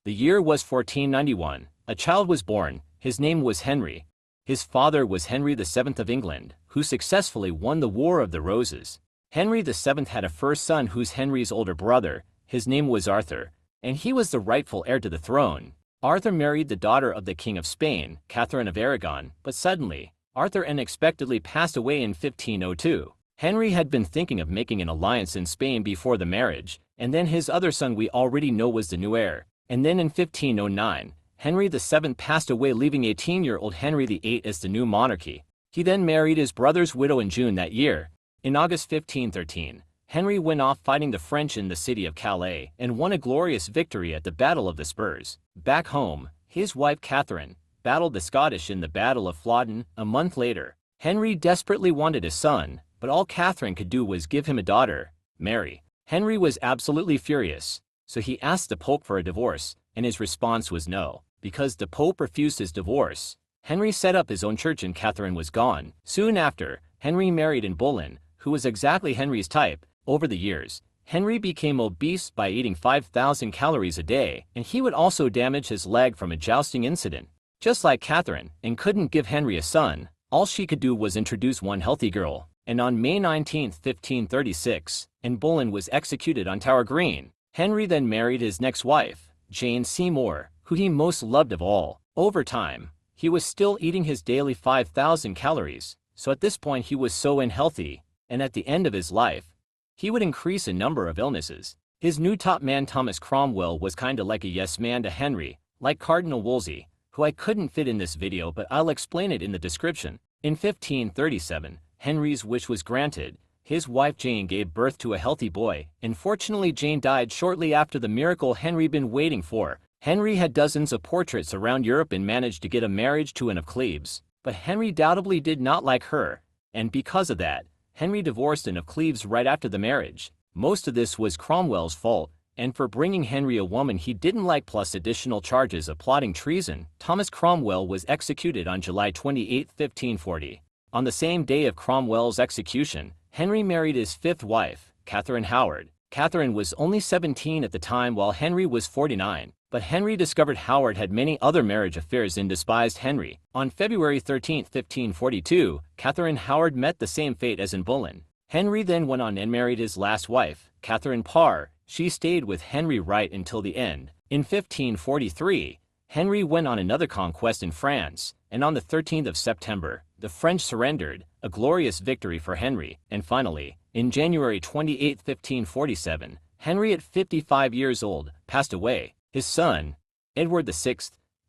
The year was 1491. A child was born. His name was Henry. His father was Henry VII of England, who successfully won the War of the Roses. Henry VII had a first son who's Henry's older brother. His name was Arthur, and he was the rightful heir to the throne. Arthur married the daughter of the King of Spain, Catherine of Aragon, but suddenly, Arthur unexpectedly passed away in 1502. Henry had been thinking of making an alliance in Spain before the marriage, and then his other son we already know was the new heir. And then in 1509, Henry VII passed away, leaving 18-year-old Henry VIII as the new monarchy. He then married his brother's widow in June that year. In August 1513, Henry went off fighting the French in the city of Calais and won a glorious victory at the Battle of the Spurs. Back home, his wife Catherine battled the Scottish in the Battle of Flodden a month later. Henry desperately wanted a son, but all Catherine could do was give him a daughter, Mary. Henry was absolutely furious, so he asked the Pope for a divorce, and his response was no. Because the Pope refused his divorce, Henry set up his own church and Catherine was gone. Soon after, Henry married Anne Boleyn, who was exactly Henry's type. Over the years, Henry became obese by eating 5,000 calories a day, and he would also damage his leg from a jousting incident. Just like Catherine, Anne couldn't give Henry a son. All she could do was introduce one healthy girl, and on May 19, 1536, Anne Boleyn was executed on Tower Green. Henry then married his next wife, Jane Seymour, who he most loved of all. Over time, he was still eating his daily 5,000 calories, so at this point he was so unhealthy, and at the end of his life, he would increase a number of illnesses. His new top man Thomas Cromwell was kinda like a yes man to Henry, like Cardinal Wolsey, who I couldn't fit in this video but I'll explain it in the description. In 1537, Henry's wish was granted. His wife Jane gave birth to a healthy boy. Unfortunately, Jane died shortly after the miracle Henry'd been waiting for. Henry had dozens of portraits around Europe and managed to get a marriage to Anne of Cleves, but Henry doubtably did not like her, and because of that, Henry divorced Anne of Cleves right after the marriage. Most of this was Cromwell's fault, and for bringing Henry a woman he didn't like plus additional charges of plotting treason, Thomas Cromwell was executed on July 28, 1540. On the same day of Cromwell's execution, Henry married his fifth wife, Catherine Howard. Catherine was only 17 at the time while Henry was 49, but Henry discovered Howard had many other marriage affairs and despised Henry. On February 13, 1542, Catherine Howard met the same fate as Anne Boleyn. Henry then went on and married his last wife, Catherine Parr. She stayed with Henry right until the end. In 1543, Henry went on another conquest in France, and on the 13th of September, the French surrendered, a glorious victory for Henry. And finally, in January 28, 1547, Henry at 55 years old passed away. His son, Edward VI,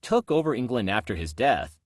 took over England after his death,